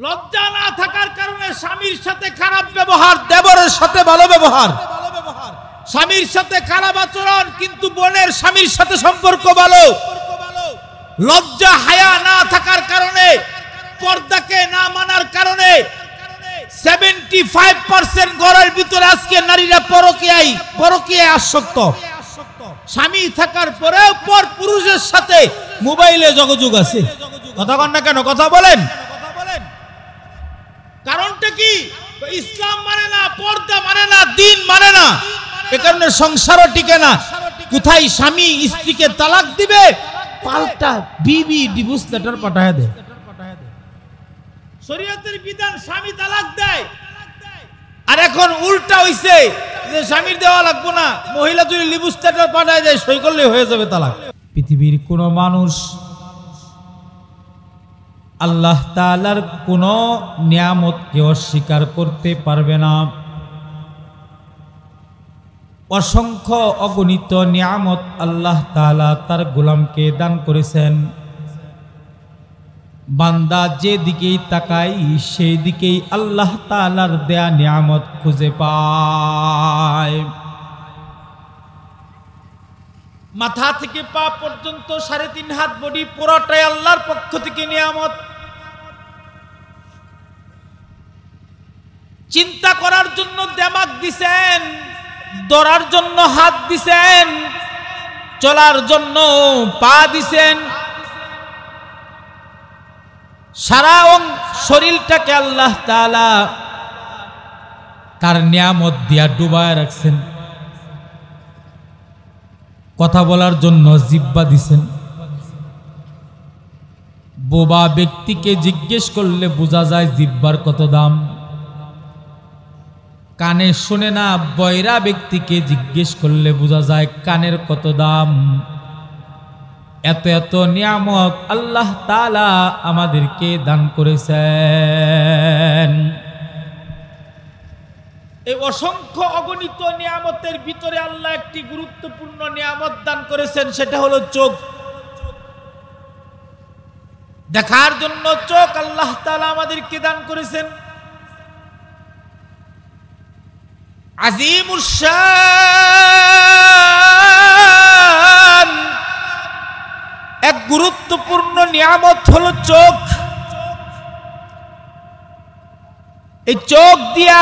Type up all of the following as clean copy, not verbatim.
লজ্জা না থাকার কারণে স্বামীর সাথে খারাপ ব্যবহার, দেবরের সাথে ভালো ব্যবহার, স্বামীর সাথে খারাপ আচরণ কিন্তু বোনের স্বামীর সাথে সম্পর্ক ভালো। লজ্জা হায়া না থাকার কারণে, পর্দাকে না মানার কারণে 75% ঘরের ভিতরে আজকে নারীরা পরকীয়ায় আসক্ত। স্বামী থাকার পরেও পর পুরুষের সাথে মোবাইলে যোগাযোগ আছে। কথা কন না কেন? কথা বলেন। কারণটা কি? ইসলাম মানে না, পর্দা মানে না, দিন মানে না, এ কারণে সংসারও টিকে না। কোথায় স্বামী স্ত্রীকে তালাক দিবে, পাল্টা বিবি ডিভোর্স লেটার পাঠায় দেয়। শরীয়তের বিধান স্বামী তালাক দেয়, আর এখন উল্টা হইছে যে স্বামীর দেওয়া লাগবে না, মহিলা যদি ডিভোর্স লেটার পাঠায় দেয়, সই করলে হয়ে যাবে তালাক। পৃথিবীর কোন মানুষ আল্লাহ তাআলার কোন নিয়ামতকে অস্বীকার করতে পারবে না। অসংখ্য অগণিত নিয়ামত আল্লাহ তাআলা তার গোলামকে দান করেছেন। বান্দা যেদিকেই তাকায় সেই দিকেই আল্লাহ তাআলার দেয়া নিয়ামত খুঁজে পায়। মাথা থেকে পা পর্যন্ত 3.5 হাত বডি পুরোটাই আল্লাহর পক্ষ থেকে নিয়ামত। চিন্তা করার জন্য দিমাগ দিছেন, দৌড়ার জন্য হাত দিছেন, চলার জন্য পা দিছেন, সারা শরীরটাকে আল্লাহ তাআলা তার নিয়ামত দিয়া ডুবায় রাখছেন। কথা বলার জন্য জিহ্বা দিছেন। বোবা ব্যক্তিকে জিজ্ঞেস করলে বোঝা যায় জিহ্বার কত দাম। কানে শুনে না বয়রা ব্যক্তিকে জিজ্ঞেস করলে বোঝা যায় কানের কত দাম। এত এত নিয়ামত আল্লাহ তাআলা আমাদেরকে দান করেছেন। এই অসংখ্য অগণিত নিয়ামতের ভিতরে আল্লাহ একটি গুরুত্বপূর্ণ নিয়ামত দান করেছেন, সেটা হলো চোখ। দেখার জন্য চোখ আল্লাহ তাআলা আমাদেরকে দান করেছেন। আজিমুশ শান এক গুরুত্বপূর্ণ নিয়ামত হলো চোখ। এই চোখ দিয়া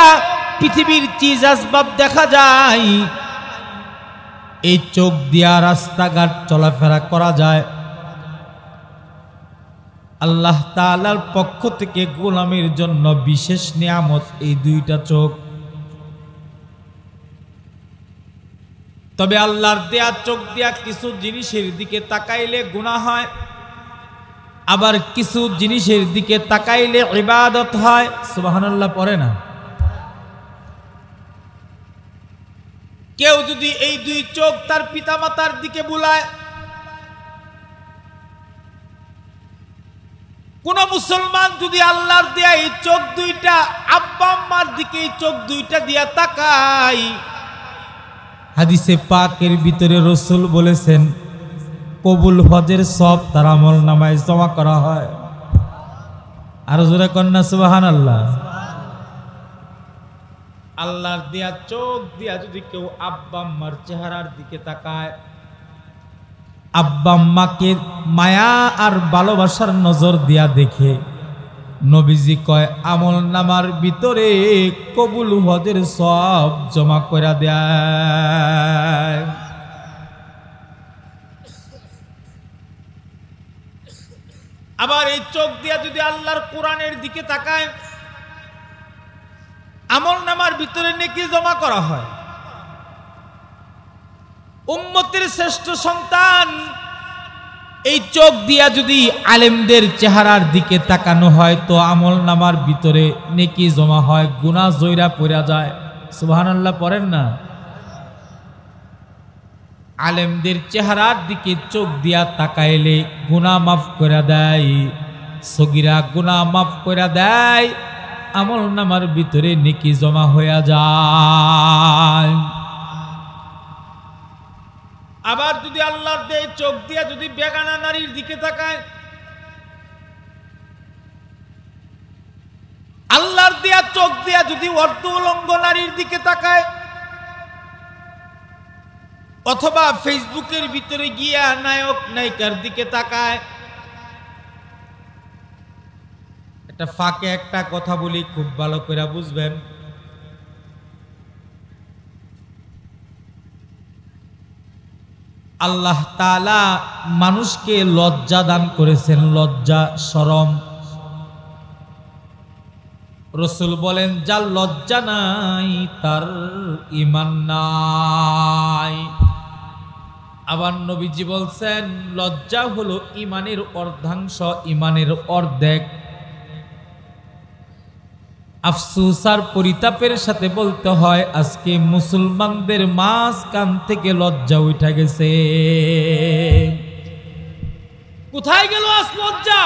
পৃথিবীর চিজ আসবাব দেখা যায়, এই চোখ দিয়া রাস্তাঘাট চলাফেরা করা যায়। আল্লাহ তাআলার পক্ষ থেকে গোলামের জন্য বিশেষ নিয়ামত এই দুইটা চোখ। তবে আল্লাহর দেয়া চোখ দিয়া কিছু জিনিসের দিকে তাকাইলে গুনাহ হয়, আবার কিছু জিনিসের দিকে তাকাইলে ইবাদত হয়। সুবহানাল্লাহ পড়ে না? কেউ যদি এই দুই চোখ তার পিতামাতার দিকে বুলায়, কোন মুসলমান যদি আল্লাহর দেয়া এই চোখ দুইটা আব্বা আম্মার দিকে এই চোখ দুইটা দিয়া তাকায়, হাদিসে পাকের ভিতরে রাসূল বলেছেন কবুল হজের সব তার আমল নামায় জমা করা হয়। আর জোরে কন্যা সুবহানাল্লাহ। আল্লাহর দেয়া চোখ দিয়া যদি কেউ আব্বা আম্মার চেহারার দিকে তাকায়, আব্বা আম্মাকে মায়া আর ভালোবাসার নজর দিয়া দেখে, নবীজি কয় আমল নামার ভিতরে কবুল হজের সব জমা করে দেয়। আবার এই চোখ দিয়া যদি আল্লাহর কোরআনের দিকে তাকায়, আমল নামার ভিতরে নেকি জমা করা হয়। উম্মতের শ্রেষ্ঠ সন্তান এই চোখ দিয়া যদি আলেমদের চেহারার দিকে তাকানো হয় তো আমল নামার ভিতরে নেকি জমা হয়, গুনাহ জয়রা পড়া যায়। সুবহানাল্লাহ পড়েন না? আলেমদের চেহারার দিকে চোখ দিয়া তাকাইলে গুনাহ মাফ করে দেয়, সগীরা গুনাহ মাফ করে দেয়, আমল নামার ভিতরে নেকি জমা হয়ে যায়। আবার যদি আল্লাহর দেয় চোখ দিয়া যদি বেগানা নারীর দিকে তাকায়, কর্নার দিয়া চোখ দিয়া যদি অর্ধ উলঙ্গ নারীর দিকে তাকায়, অথবা ফেসবুকের ভিতরে গিয়া নায়ক নায়িকার দিকে তাকায়, এটা ফাঁকে একটা কথা বলি, খুব ভালো করে বুঝবেন। আল্লাহ তাআলা মানুষকে লজ্জা দান করেছেন, লজ্জা শরম। রাসূল বলেন, যার লজ্জা নাই তার ঈমান নাই। আবার নবীজি বলছেন, লজ্জা হলো ঈমানের অর্ধাংশ, ঈমানের অর্ধেক। আফসোস আর পরিতাপের সাথে বলতে হয়, আজকে মুসলমানদের মাঝখান থেকে লজ্জা উঠে গেছে। কোথায় গেল আজ লজ্জা?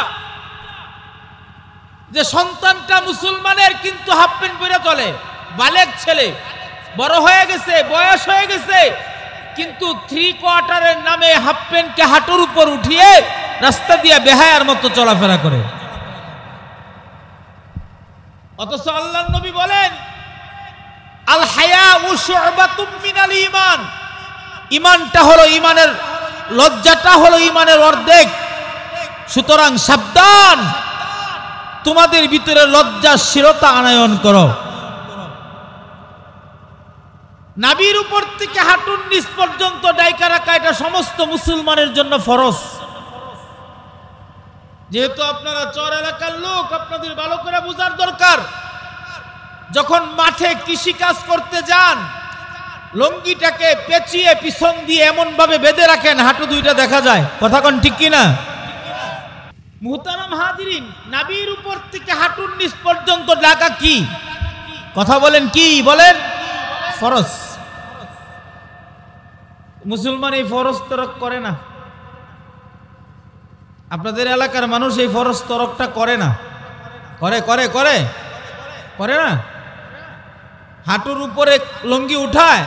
যে সন্তানটা মুসলমানের কিন্তু হাফ প্যান্ট পরে চলে, বালেক ছেলে, বড় হয়ে গেছে, বয়স হয়ে গেছে, কিন্তু 3/4 নামে হাফ প্যান্টকে হাঁটুর উপর উঠিয়ে রাস্তা দিয়ে বেহায়ার মতো চলাফেরা করে। অথচ আল্লাহর নবী বলেন, আল হায়াউ শু'বাতুম মিনাল ঈমান, ঈমানটা হলো ঈমানের, লজ্জাটা হলো ঈমানের অর্ধেক। সুতরাং সাবধান, তোমাদের ভিতরে লজ্জাশীলতা আনয়ন করো। নাভির উপর থেকে হাঁটুর নিচ পর্যন্ত ডাইকা রাখা এটা সমস্ত মুসলমানের জন্য ফরজ। যেহেতু আপনারা চর এলাকার লোক, আপনাদের ভালো করে বোঝার দরকার। যখন মাঠে কৃষি কাজ করতে যান, লঙ্গিটাকে পেঁচিয়ে পিছন দিয়ে এমন ভাবে বেঁধে রাখেন হাঁটু দুইটা দেখা যায়। কথা কোন ঠিক কিনা? মুহতারাম হাজিরিন, নাভির উপর থেকে হাঁটুর নিচ পর্যন্ত ঢাকা কি? কথা বলেন, কি বলেন? ফরজ। মুসলমান এই ফরজ তরক করে না। আপনাদের এলাকার মানুষ এই ফরজ তরকটা করে না। করে করে করে করে না? হাঁটুর উপরে লঙ্গি উঠায়।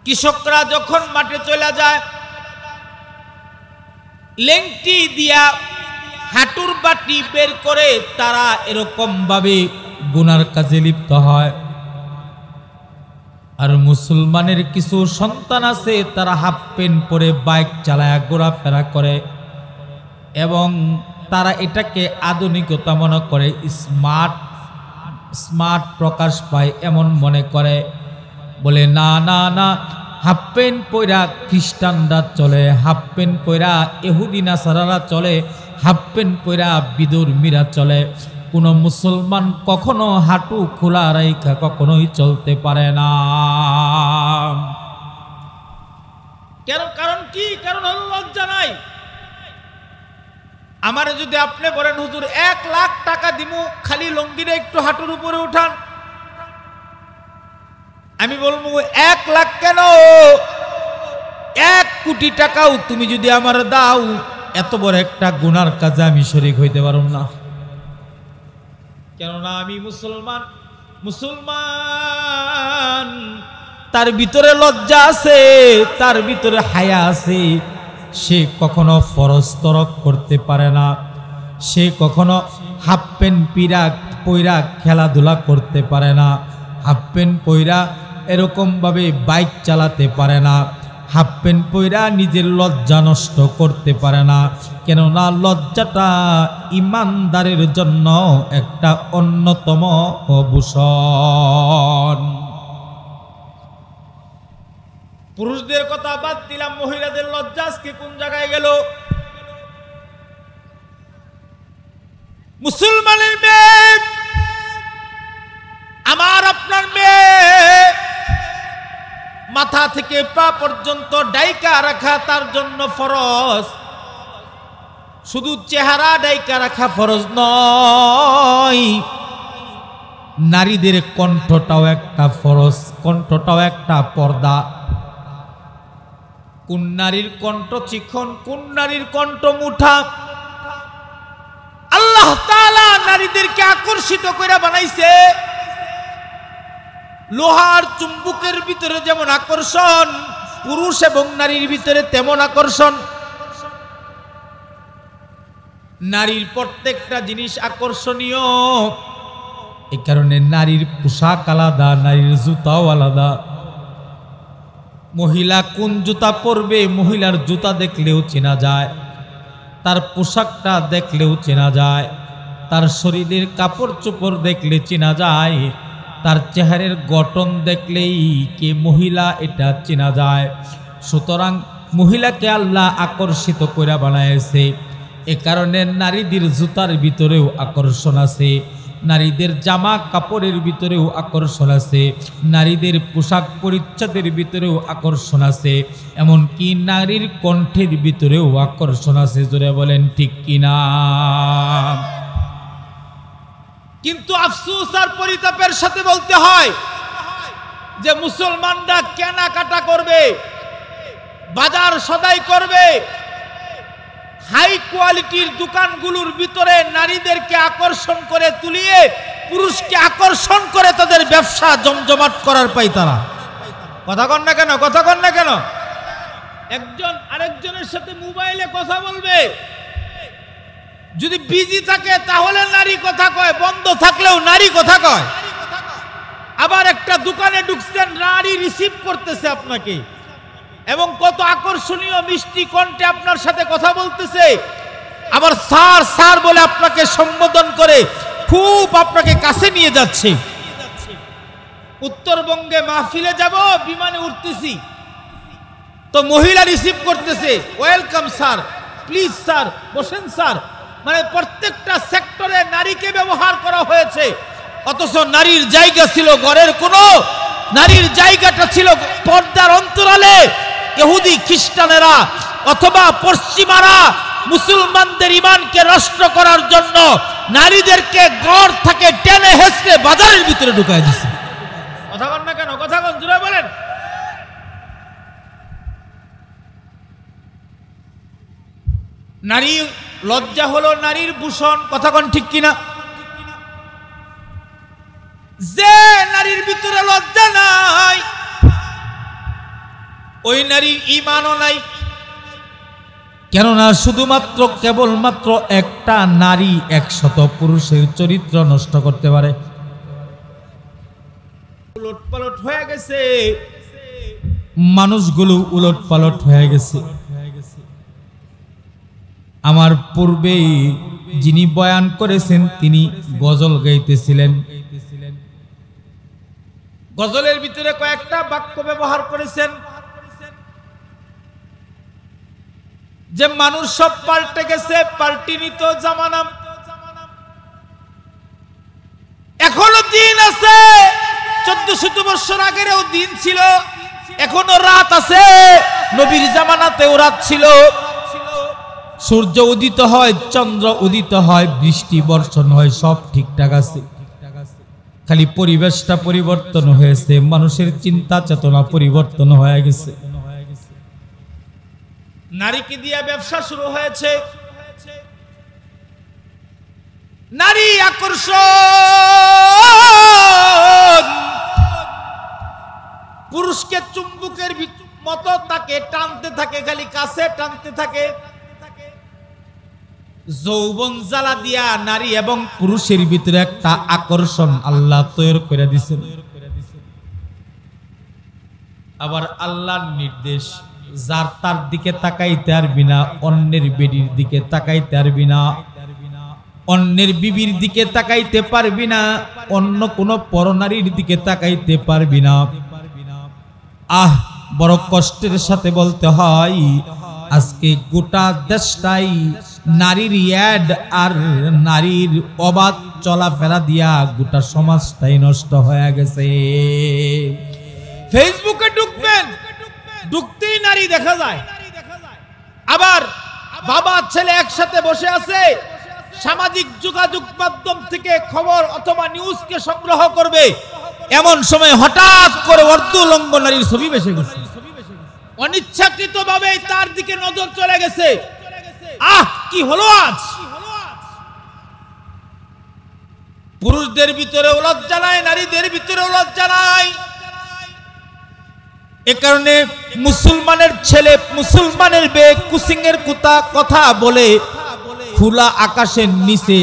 কৃষকরা যখন মাঠে চলে যায়, লেংটি দিয়া হাঁটুর বাটি বের করে তারা এরকম ভাবে গুনার কাজে লিপ্ত হয়। আর মুসলমানের কিছু সন্তান আছে, তারা হাফ প্যান্ট পরে বাইক চালায় ঘোরাফেরা করে এবং তারা এটাকে আধুনিকতা মনে করে, স্মার্ট প্রকাশ পায় এমন মনে করে। বলে না না না, হাফ প্যান্ট পয়রা খ্রিস্টানরা চলে, হাফ প্যান্ট পয়রা ইহুদি নাসারারা চলে, হাফ প্যান্ট পয়রা বিধর্মীরা চলে। কোন মুসলমান কখনো হাঁটু খোলা রাইখা কখনোই চলতে পারে না। কেন? কারণ কি? কারণ হলো লজ্জা নাই। আমারে যদি আপনি বলেন, হুজুর 1 লাখ টাকা দিমু খালি লঙ্গিটা একটু হাঁটুর উপরে উঠান, আমি বলবো 1 লাখ কেন, 1 কোটি টাকাও তুমি যদি আমার দাও, এত বড় একটা গুনার কাজে আমি শরীক হইতে পারব না। কেননা আমি মুসলমান, তার ভিতরে লজ্জা আছে, তার ভিতরে হায়া আছে। সে কখনো ফরজ তরক করতে পারে না, সে কখনো হাফ প্যান্ট পইরা খেলাধুলা করতে পারে না, হাফ প্যান্ট পইরা এরকম ভাবে বাইক চালাতে পারে না, হাফ প্যান্ট পইরা নিজের লজ্জা নষ্ট করতে পারে না। কেননা লজ্জাটা ইমানদারের জন্য একটা অন্যতম ভূষণ। পুরুষদের কথা বাদ দিলাম, মহিলাদের লজ্জা আজকে কোন জায়গায় গেল? মুসলমানের মেয়ে, আমার আপনার মেয়ে, মাথা থেকে পা পর্যন্ত ডাইকা রাখা তার জন্য ফরজ। শুধু চেহারা ডাইকা রাখা ফরজ নয়, নারীদের কণ্ঠটাও একটা ফরজ, কণ্ঠটাও একটা পর্দা। কোন নারীর কণ্ঠ চিকন, কোন নারীর কণ্ঠ মুঠা। আল্লাহ তাআলা নারীদেরকে আকর্ষিত করে বানাইছে। লোহার চুম্বকের ভিতরে যেমন আকর্ষণ, পুরুষ এবং নারীর ভিতরে তেমন আকর্ষণ। নারীর প্রত্যেকটা জিনিস আকর্ষণীয়। এই কারণে নারীর পোশাক আলাদা, নারীর জুতাও আলাদা। মহিলা কোন জুতা পরবে, মহিলার জুতা দেখলেও চেনা যায়, তার পোশাকটা দেখলেও চেনা যায়, তার শরীরের কাপড় চোপড় দেখলে চেনা যায়, তার চেহারার গঠন দেখলেই কে মহিলা এটা চেনা যায়। সুতরাং মহিলাকে আল্লাহ আকর্ষিত করে বানাইছে। এ কারণে নারীদের জুতার ভিতরেও আকর্ষণ আছে, নারীদের জামা কাপড়ের ভিতরেও আকর্ষণ আছে, নারীদের পোশাক পরিচ্ছদের ভিতরেও আকর্ষণ আছে, এমনকি নারীর কণ্ঠের ভিতরেও আকর্ষণ আছে। জোরে বলেন ঠিক কিনা? কিন্তু আফসোস আর পরিতাপের সাথে বলতে হয় যে মুসলমানরা কেনাকাটা করবে, বাজার সদাই করবে, হাই কোয়ালিটির দোকানগুলোর ভিতরে নারীদেরকে আকর্ষণ করে তুলিয়ে পুরুষকে আকর্ষণ করে তাদের ব্যবসা জমজমাট করার পাই তারা। কথা কন না কেন? কথা কন না কেন? একজন আরেকজনের সাথে মোবাইলে কথা বলবে, যদি বিজি থাকে তাহলে নারী কথা কয়, বন্ধ থাকলেও নারী কথা কয়। আবার একটা দোকানে ঢুকছেন, নারী রিসিভ করতেছে আপনাকে এবং কত আকর্ষণীয় মিষ্টি কণ্ঠে আপনার সাথে কথা বলতেছে, আবার স্যার স্যার বলে আপনাকে সম্বোধন করে খুব আপনাকে কাছে নিয়ে যাচ্ছে। উত্তরবঙ্গে মাহফিলে যাব, বিমানে উঠতেছি তো মহিলা রিসিভ করতেছে, ওয়েলকাম স্যার, প্লিজ স্যার, বসেন স্যার। মানে প্রত্যেকটা সেক্টরে নারীকে ব্যবহার করা হয়েছে, অথচ নারীর জায়গা ছিল ঘরের কোন, নারীর জায়গাটা ছিল পর্দার অন্তরালে। ইহুদি খ্রিস্টানেরা অথবা পশ্চিমারা মুসলমানদের ঈমানকে নষ্ট করার জন্য নারীদেরকে ঘর থেকে টেনে হেঁচড়ে বাজারের ভিতরে ঢুকায় দিয়েছে। কথা বল না কেন? কথা কোন জোরে বলেন। নারী লজ্জা হলো নারীর ভূষণ। কথা কোন ঠিক কিনা? যে নারীর ভিতরে লজ্জা নাই, ওই নারীর ঈমানও নাই। কেননা শুধুমাত্র কেবলমাত্র একটা নারী 100 পুরুষের চরিত্র নষ্ট করতে পারে। উলট পালট হয়ে গেছে, মানুষগুলো উলট পালট হয়ে গেছে। আমার পূর্বে যিনি বয়ান করেছেন তিনি গজল গাইতেছিলেন, গজলের ভিতরে কয়েকটা বাক্য ব্যবহার করেছেন যে মানুষ সব পাল্টে গেছে, পাল্টিনি তো জামানা। এখনো দিন আছে, 1400 বছর আগেরও দিন ছিল, এখনো রাত আছে, নবীর জামানাতেও রাত ছিল। সূর্য উদিত হয়, চন্দ্র উদিত হয়, বৃষ্টি বর্ষণ হয়, সব ঠিকঠাক আছে। খালি পরিবেশটা পরিবর্তন হয়েছে, মানুষের চিন্তা চেতনা পরিবর্তন হয়ে গেছে। নারীকে দিয়ে ব্যবসা শুরু হয়েছে, নারী আকর্ষণ, পুরুষকে চুম্বকের মতো তাকে টানতে থাকে, খালি কাছে টানতে থাকে। যৌবন জ্বালা দিয়া নারী এবং পুরুষের ভিতরে একটা আকর্ষণ আল্লাহ তৈরি করে দিয়েছেন। আবার আল্লাহর নির্দেশ, যার তার দিকে তাকাইতে পারবি না, অন্যের বেডির দিকে তাকাইতে পারবি না, অন্যের বিবির দিকে তাকাইতে পারবি না, অন্য কোন পরনারীর দিকে তাকাইতে পারবি না। বড় কষ্টের সাথে বলতে হয়, আজকে গোটা দেশটাই নারীর অ্যাড আর নারীর অবাধ চলাফেরা দিয়া গোটা সমাজটাই নষ্ট হয়ে গেছে। ফেসবুকে ঢুকবেন, ঢুকতেই নারী দেখা যায়। আবার বাবা ছেলে একসাথে বসে আছে, সামাজিক যোগাযোগ মাধ্যম থেকে খবর অথবা নিউজকে সংগ্রহ করবে, এমন সময় হঠাৎ করে অর্ধউলঙ্গ নারীর ছবি ভেসে গেছে। অনিচ্ছাকৃতভাবে তার দিকে নজর চলে গেছে। কি হলো আজ? পুরুষদের ভিতরেও লজ্জা নাই, নারীদের ভিতরেও লজ্জা নাই। এ কারণে মুসলমানের ছেলে মুসলমানের মেয়ে কুসিং এর কথা বলে খোলা আকাশের নিচে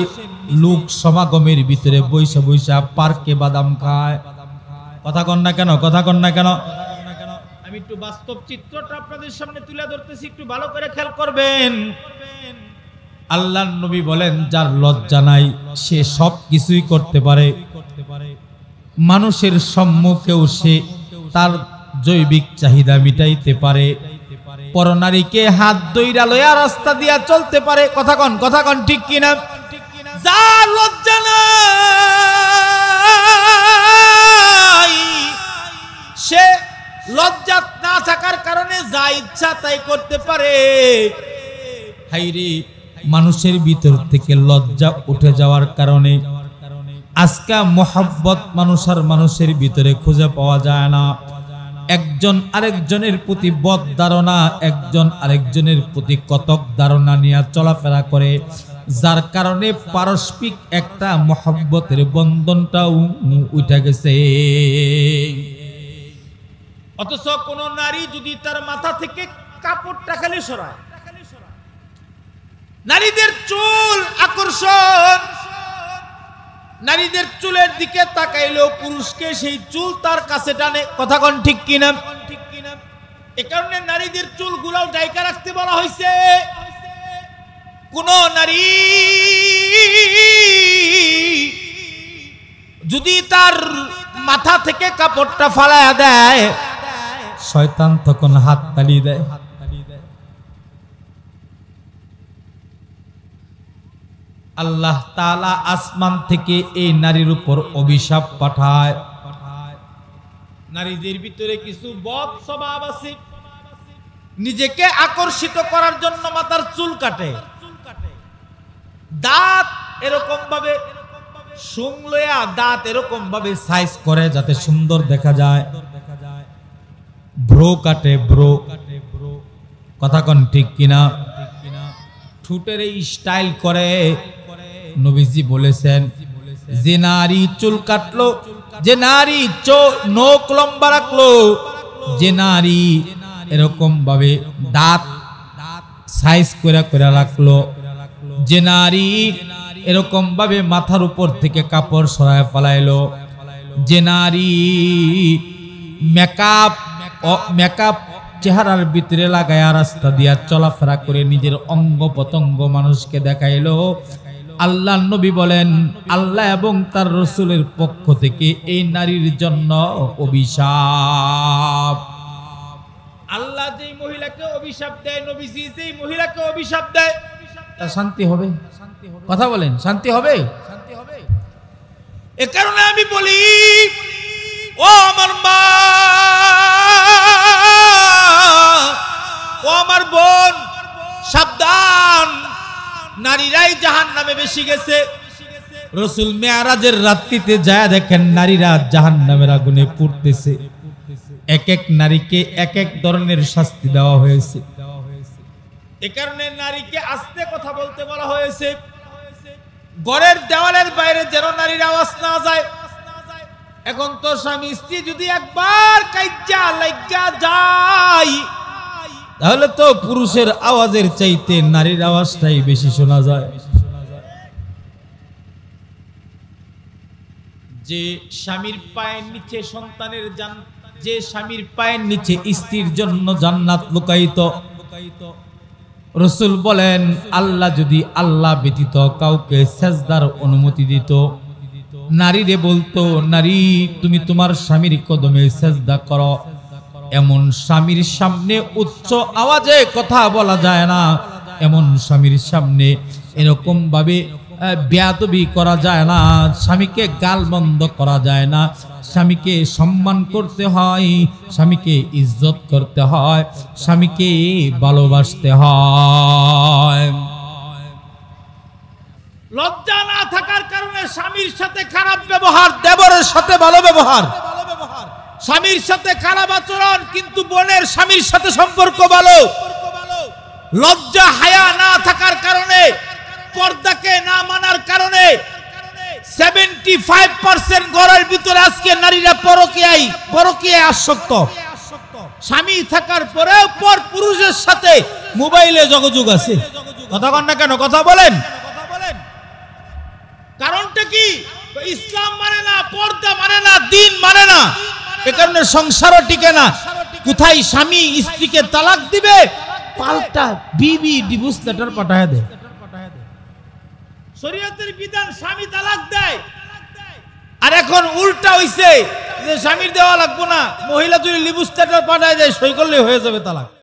লোক সমাগমের ভিতরে বৈশা বৈশা পার্কে বাদাম খায়। কথা কন না কেন, কথা কন না কেন? আমি একটু বাস্তব চিত্রটা আপনাদের সামনে তুলে ধরতেছি, একটু ভালো করে খেয়াল করবেন। আল্লাহর নবী বলেন, যার লজ্জা নাই সে সব কিছুই করতে পারে। মানুষের সম্মুখেও সে তার জৈবিক চাহিদা মিটাইতে পারে। পরনারীকে হাত ধইরা লইয়া রাস্তা দিয়া চলতে পারে। কথা কন ঠিক কিনা? যার লজ্জা নাই সে লজ্জা না থাকার কারণে যা ইচ্ছা তাই করতে পারে। হাইরে, মানুষের ভিতর থেকে লজ্জা উঠে যাওয়ার কারণে আজকে মোহাব্বত মানুষের ভিতরে খুঁজে পাওয়া যায় না। একজন আরেকজনের প্রতি বদ ধারণা, একজন আরেকজনের প্রতি কতক ধারণা নিয়ে চলাফেরা করে, যার কারণে পারস্পরিক একটা মোহাব্বতের বন্ধনটাও উঠে গেছে। অথচ কোন নারী যদি তার মাথা থেকে কাপড়টা খালি সরায়, নারীদের চুল আকর্ষণ, নারীদের চুলের দিকে তাকাইলেও পুরুষকে সেই চুল তার কাছে টানে। কথা কন ঠিক কিনা? এ কারণে নারীদের চুলগুলোও ডাইকা রাখতে বলা হয়েছে। কোন নারী যদি তার মাথা থেকে কাপড়টা ফালায়া দেয়, শয়তান তখন হাত তালি দেয়। আল্লাহ তাআলা আসমান থেকে এই নারীর উপর অভিশাপ পাঠায়। নারীদের ভিতরে কিছু বদ স্বভাব আছে, নিজেকে আকর্ষিত করার জন্য মাথার চুল কাটে, দাঁত এরকম ভাবে সুংলয়া দাঁত এরকম ভাবে সাইজ করে যাতে সুন্দর দেখা যায়, ব্রো কাটে, ব্রো। কথা কন ঠিক কিনা? ঠোঁটের এই স্টাইল করে। নবীজি বলেছেন, যে নারী চুল কাটলো, যে নারী নখ লম্বা রাখলো, যে নারী এরকম ভাবে দাঁত সাইজ করে করে রাখলো, যে নারী এরকম ভাবে মাথার উপর থেকে কাপড় সরায় ফেলাইলো, যে নারী মেকআপ চেহারার ভিতরে লাগায়া রাস্তা দিয়া চলাফেরা করে নিজের অঙ্গ প্রত্যঙ্গ মানুষকে দেখাইলো, আল্লাহ নবী বলেন আল্লাহ এবং তার রাসূলের পক্ষ থেকে এই নারীর জন্য অভিশাপ। আল্লাহ যেই মহিলাকে অভিশাপ দেয়, নবীজি যেই মহিলাকে অভিশাপ দেয়, তার শান্তি হবে? কথা বলেন, শান্তি হবে? এ কারণে আমি বলি, ও আমার মা, ও আমার বোন, সাবধান, নারীরাই জাহান্নামে বেশি গেছে। রাসূল মেরাজের রাত্রিতে যায় দেখেন নারীরা জাহান্নামের আগুনে পুড়তেছে। এক এক নারীকে এক এক ধরনের শাস্তি দেওয়া হয়েছে। এ কারণে নারীকে আস্তে কথা বলতে বলা হয়েছে। ঘরের দেওয়ালের বাইরে যেন নারীর আওয়াজ না যায়। এখন তো স্বামী স্ত্রী যদি একবার কাইজ্জা লাইগা যায়, তাহলে তো পুরুষের আওয়াজের চাইতে নারীর আওয়াজটাই বেশি শোনা যায়। যে স্বামীর পায়ের নিচে সন্তানের যে স্বামীর পায়ের নিচে স্ত্রীর জন্য জান্নাত লুকায়িত। রাসূল বলেন, আল্লাহ যদি আল্লাহ ব্যতীত কাউকে সেজদার অনুমতি দিত, নারীরে বলতো, নারী তুমি তোমার স্বামীর কদমে সেজদা করো। এমন স্বামীর সামনে উচ্চ আওয়াজে কথা বলা যায় না, এমন স্বামীর সামনে এরকম ভাবে বেয়াদবি করা যায় না, স্বামীকে গালমন্দ করা যায় না। স্বামীকে সম্মান করতে হয়, স্বামীকে ইজ্জত করতে হয়, স্বামীকে ভালোবাসতে হয়। লজ্জা না থাকার কারণে স্বামীর সাথে খারাপ ব্যবহার, দেবরের সাথে ভালো ব্যবহার, স্বামীর সাথে খারাপ আচরণ, কিন্তু বোনের স্বামীর সাথে সম্পর্ক ভালো। লজ্জা হায়া না থাকার কারণে, পর্দাকে না মানার কারণে 75% ঘরের ভিতরে আজকে নারীরা পরকীয়ায় আসক্ত। স্বামী থাকার পরেও পর পুরুষের সাথে মোবাইলে যোগাযোগ আছে। কথা কন না কেন? কথা বলেন। কারণটা কি? ইসলাম মানে না, পর্দা মানে না, দিন মানে না, এ কারণে সংসারও টিকে না। কোথায় স্বামী স্ত্রীকে তালাক দিবে, পাল্টা বিবি ডিভোর্স লেটার পাঠায় দেয়। শরীয়তের বিধান স্বামী তালাক দেয়, আর এখন উল্টা হইছে যে স্বামীর দেওয়া লাগবো না, মহিলা যদি ডিভোর্স লেটার পাঠায় দেয়, সই করলে হয়ে যাবে তালাক।